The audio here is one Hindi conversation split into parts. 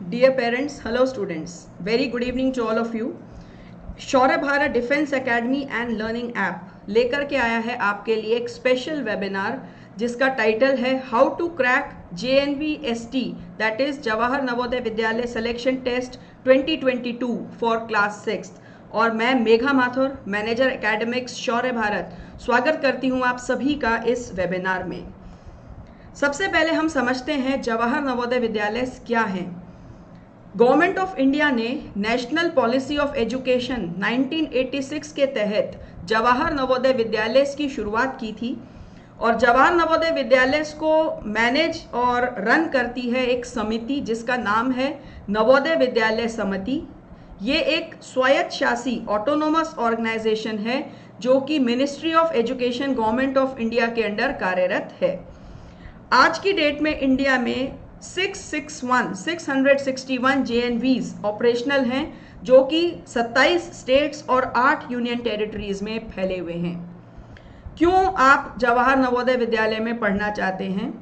Dear parents, hello students. Very good evening to all of you. Shaurya Bharat defence academy and learning app लेकर के आया है आपके लिए एक स्पेशल वेबिनार जिसका टाइटल है how to crack JNVST that is Jawahar Navodaya Vidyalaya selection test 2022 for class 6। और मैं मेघा माथुर, मैनेजर एकेडमिक्स शौर्य भारत, स्वागत करती हूं आप सभी का इस वेबिनार में। सबसे पहले हम समझते हैं जवाहर नवोदय विद्यालय क्या हैं। गवर्नमेंट ऑफ इंडिया ने नेशनल पॉलिसी ऑफ एजुकेशन 1986 के तहत जवाहर नवोदय विद्यालय की शुरुआत की थी और जवाहर नवोदय विद्यालय को मैनेज और रन करती है एक समिति जिसका नाम है नवोदय विद्यालय समिति। ये एक स्वायत्त शासी ऑटोनोमस ऑर्गेनाइजेशन है जो कि ministry of education government of India के अंडर कार्यरत है। आज की डेट में इंडिया में 661 JNVs ऑपरेशनल हैं जो कि 27 स्टेट्स और 8 यूनियन टेरिटरीज में फैले हुए हैं। क्यों आप जवाहर नवोदय विद्यालय में पढ़ना चाहते हैं?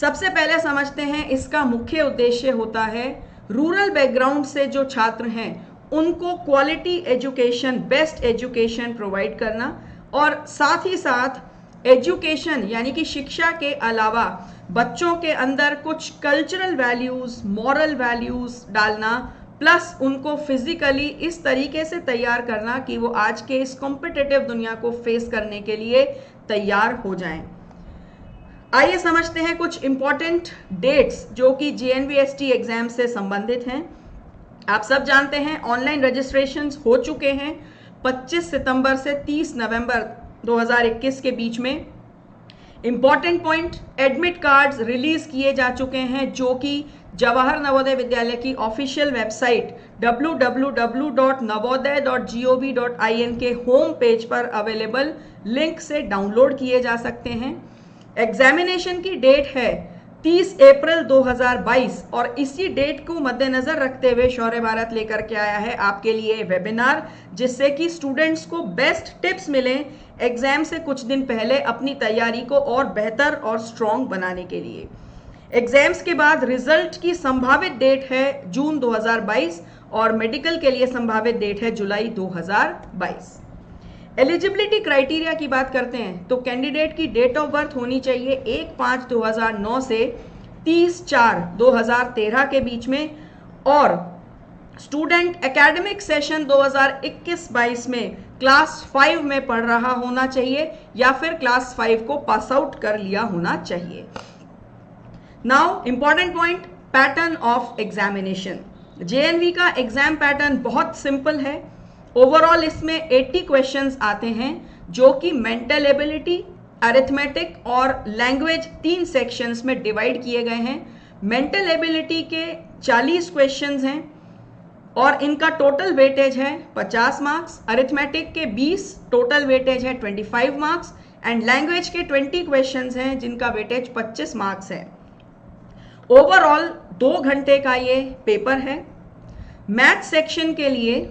सबसे पहले समझते हैं इसका मुख्य उद्देश्य होता है रूरल बैकग्राउंड से जो छात्र हैं उनको quality education, best education provide करना और साथ ही साथ एजुकेशन यानी कि शिक्षा के अलावा बच्चों के अंदर कुछ कल्चरल वैल्यूज, मॉरल वैल्यूज डालना, प्लस उनको फिजिकली इस तरीके से तैयार करना कि वो आज के इस कॉम्पिटिटिव दुनिया को फेस करने के लिए तैयार हो जाएं। आइए समझते हैं कुछ इंपॉर्टेंट डेट्स जो कि JNVST एग्जाम से संबंधित हैं। आप सब जानते हैं ऑनलाइन रजिस्ट्रेशंस हो चुके हैं 25 सितंबर से 30 नवंबर 2021 के बीच में। Important point, admit cards release किए जा चुके हैं जो कि जवाहर नवोदय विद्यालय की ऑफिशियल वेबसाइट www.navodaya.gov.in के होम पेज पर अवेलेबल लिंक से डाउनलोड किए जा सकते हैं। एग्जामिनेशन की डेट है 30 अप्रैल 2022 और इसी डेट को मद्देनजर रखते हुए शौर्य भारत लेकर के आया है आपके लिए वेबिनार जिससे कि स्टूडेंट्स को बेस्ट टिप्स मिलें एग्जाम से कुछ दिन पहले अपनी तैयारी को और बेहतर और स्ट्रॉन्ग बनाने के लिए। एग्जाम्स के बाद रिजल्ट की संभावित डेट है जून 2022 और मेडिकल के लिए संभावित डेट है जुलाई 2022। एलिजिबिलिटी क्राइटेरिया की बात करते हैं तो कैंडिडेट की डेट ऑफ बर्थ होनी चाहिए 1/5/2009 से 30/4/2013 के बीच में और स्टूडेंट एकेडमिक सेशन 2021-22 में क्लास 5 में पढ़ रहा होना चाहिए या फिर क्लास 5 को पास आउट कर लिया होना चाहिए। Now important point, pattern of examination. JNV का एग्जाम पैटर्न बहुत सिंपल है। ओवरऑल इसमें 80 क्वेश्चंस आते हैं जो कि मेंटल एबिलिटी, अरिथमेटिक और लैंग्वेज 3 सेक्शंस में डिवाइड किए गए हैं। मेंटल एबिलिटी के 40 क्वेश्चंस हैं और इनका टोटल वेटेज है 50 मार्क्स। अरिथमेटिक के 20, टोटल वेटेज है 25 मार्क्स एंड लैंग्वेज के 20 क्वेश्चंस हैं जिनका वेटेज 25 मार्क्स है। ओवरऑल 2 घंटे का ये पेपर है। मैथ सेक्शन के लिए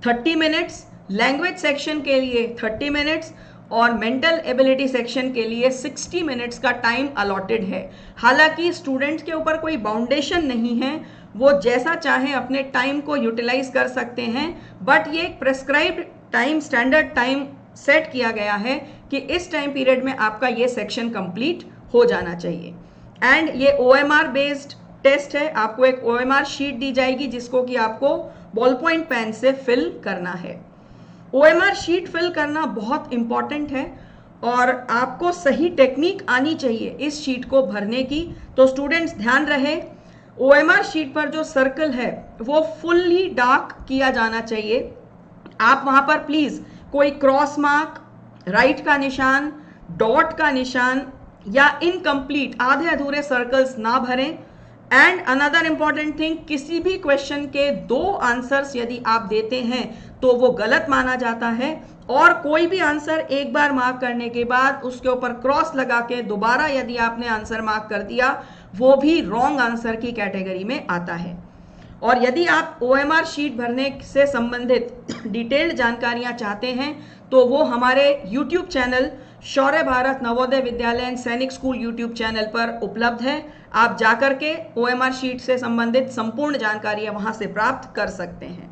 30 मिनट्स, लैंग्वेज सेक्शन के लिए 30 मिनट्स और मेंटल एबिलिटी सेक्शन के लिए 60 मिनट्स का टाइम अलॉटेड है। हालांकि स्टूडेंट्स के ऊपर कोई बाउंडेशन नहीं है, वो जैसा चाहें अपने टाइम को यूटिलाइज कर सकते हैं, बट ये एक prescribed time, standard time set किया गया है कि इस टाइम पीरियड में आपका ये सेक्शन कंप्लीट हो जाना चाहिए। एंड ये OMR बेस्ड टेस्ट है। आपको एक OMR शीट दी जाएगी जिसको कि आपको बॉल पॉइंट पेन से फिल करना है। OMR शीट फिल करना बहुत इंपॉर्टेंट है और आपको सही टेक्निक आनी चाहिए इस शीट को भरने की। तो स्टूडेंट्स ध्यान रहे, OMR शीट पर जो सर्कल है वो फुल्ली डार्क किया जाना चाहिए। आप वहां पर प्लीज कोई क्रॉस मार्क, राइट का निशान, डॉट का निशान या इनकम्प्लीट, आधे अधूरे सर्कल्स ना भरें। एंड अनदर इंपॉर्टेंट थिंग, किसी भी क्वेश्चन के 2 आंसर्स यदि आप देते हैं तो वो गलत माना जाता है और कोई भी आंसर एक बार मार्क करने के बाद उसके ऊपर क्रॉस लगा के दोबारा यदि आपने आंसर मार्क कर दिया वो भी रॉन्ग आंसर की कैटेगरी में आता है। और यदि आप OMR शीट भरने से संबंधित डिटेल्ड जानकारियां चाहते हैं तो वो हमारे YouTube channel Shaurya Bharat Navodaya Vidyalaya and सैनिक स्कूल YouTube चैनल पर उपलब्ध है। आप जाकर के OMR शीट से संबंधित संपूर्ण जानकारियां वहां से प्राप्त कर सकते हैं।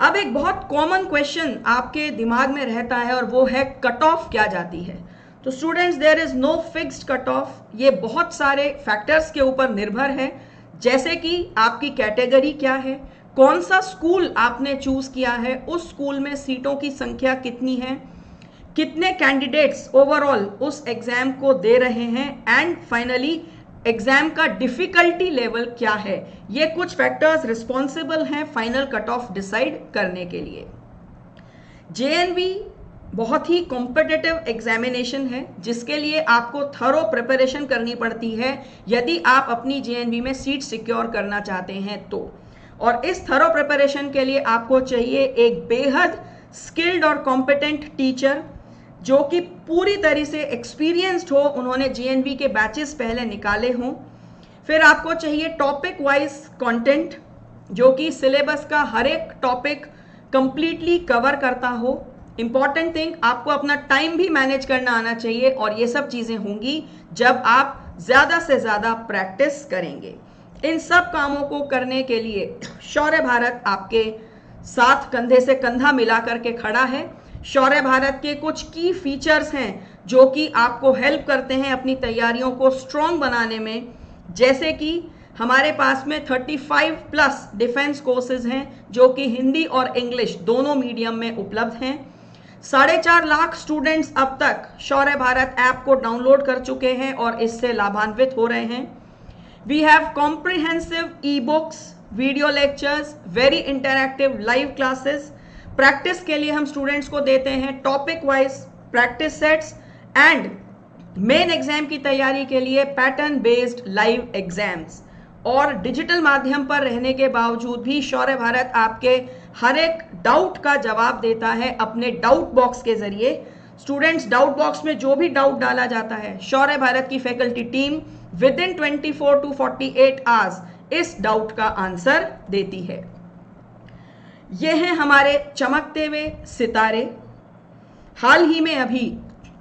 अब एक बहुत कॉमन क्वेश्चन आपके दिमाग में रहता है और वो है कट ऑफ क्या जाती है। तो students, there is no fixed cut off. ये बहुत सारे फैक्टर्स के ऊपर निर्भर है, जैसे कि आपकी कैटेगरी क्या है, कौन सा स्कूल आपने चूज किया है, उस स्कूल में सीटों की संख्या कितनी है, कितने कैंडिडेट्स ओवरऑल उस एग्जाम को दे रहे हैं, एंड फाइनली एग्जाम का डिफिकल्टी लेवल क्या है। ये कुछ फैक्टर्स रिस्पॉन्सिबल हैं फाइनल कट ऑफ डिसाइड करने के लिए। JNV बहुत ही कॉम्पिटिटिव एग्जामिनेशन है, जिसके लिए आपको थरो प्रिपरेशन करनी पड़ती है यदि आप अपनी JNV में सीट सिक्योर करना चाहते हैं तो। और इस थरो प्रिपरेशन के लिए आपको चाहिए एक बेहद स्किल्ड और कॉम्पिटेंट टीचर जो कि पूरी तरह से एक्सपीरियंस्ड हो, उन्होंने JNV के बैचेस पहले निकाले हों। फिर आपको चाहिए टॉपिक वाइज कंटेंट जो कि सिलेबस का हर एक टॉपिक कंप्लीटली कवर करता हो। इंपॉर्टेंट थिंग, आपको अपना टाइम भी मैनेज करना आना चाहिए और ये सब चीजें होंगी जब आप ज्यादा से ज्यादा प्रैक्टिस करेंगे। इन सब कामों को करने के लिए शौर्य भारत आपके साथ कंधे से कंधा मिला करके खड़ा है। शौर्य भारत के कुछ की फीचर्स हैं जो कि आपको हेल्प करते हैं अपनी तैयारियों को स्ट्रॉन्ग बनाने में, जैसे कि हमारे पास में 35+ डिफेंस कोर्सेज हैं जो कि हिंदी और इंग्लिश दोनों मीडियम में उपलब्ध हैं। 4.5 लाख स्टूडेंट्स अब तक शौर्य भारत ऐप को डाउनलोड कर चुके हैं और इससे लाभान्वित हो रहे हैं। We have comprehensive ebooks, video lectures, very interactive live classes. Practice के लिए हम स्टूडेंट्स को देते हैं topic wise practice sets and main exam की तैयारी के लिए पैटर्न बेस्ड लाइव एग्जाम्स। और डिजिटल माध्यम पर रहने के बावजूद भी शौर्य भारत आपके हर एक डाउट का जवाब देता है अपने डाउट बॉक्स के जरिए। स्टूडेंट्स, डाउट बॉक्स में जो भी डाउट डाला जाता है, शौर्य भारत की faculty team with in 24 to 48 hours इस डाउट का आंसर देती है। ये हैं हमारे चमकते हुए सितारे। हाल ही में अभी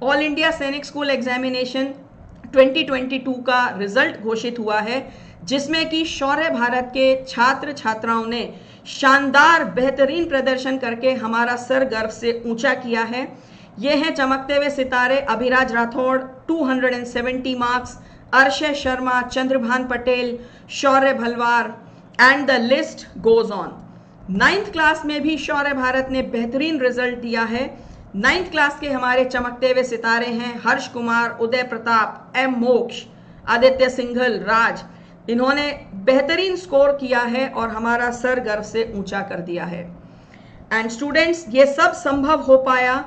ऑल इंडिया सैनिक स्कूल एग्जामिनेशन 2022 का रिजल्ट घोषित हुआ है, जिसमें कि शौर्य भारत के छात्र छात्राओं ने शानदार बेहतरीन प्रदर्शन करके हमारा सर गर्व से ऊंचा किया है। ये हैं चमकते हुए सितारे: Abhiraj Rathore 270 marks, Arshay Sharma, Chandrabhan Patel, Shaurya Bhalwar, and the list goes on. 9th class में भी शौर्य भारत ने बेहतरीन रिजल्ट दिया है। 9th क्लास के हमारे चमकते हुए सितारे हैं हर्ष कुमार, उदय प्रताप, M मोक्ष, आदित्य सिंघल, राज। इन्होंने बेहतरीन स्कोर किया है और हमारा सर गर्व से ऊंचा कर दिया है। एंड स्टूडेंट्स, ये सब संभव हो पाया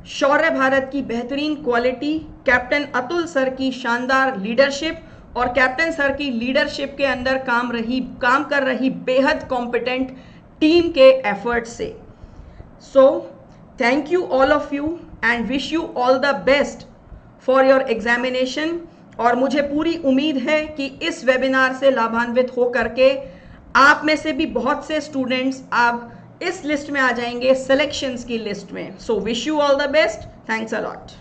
शौर्य भारत की बेहतरीन क्वालिटी, कैप्टन अतुल सर की शानदार लीडरशिप और कैप्टन सर की लीडरशिप के अंदर काम कर रही बेहद कॉम्पिटेंट टीम के एफर्ट से। So thank you all of you and wish you all the best for your examination. और मुझे पूरी उम्मीद है कि इस वेबिनार से लाभान्वित हो करके आप में से भी बहुत से स्टूडेंट्स आप इस लिस्ट में आ जाएंगे, सिलेक्शंस की लिस्ट में। So wish you all the best. Thanks a lot.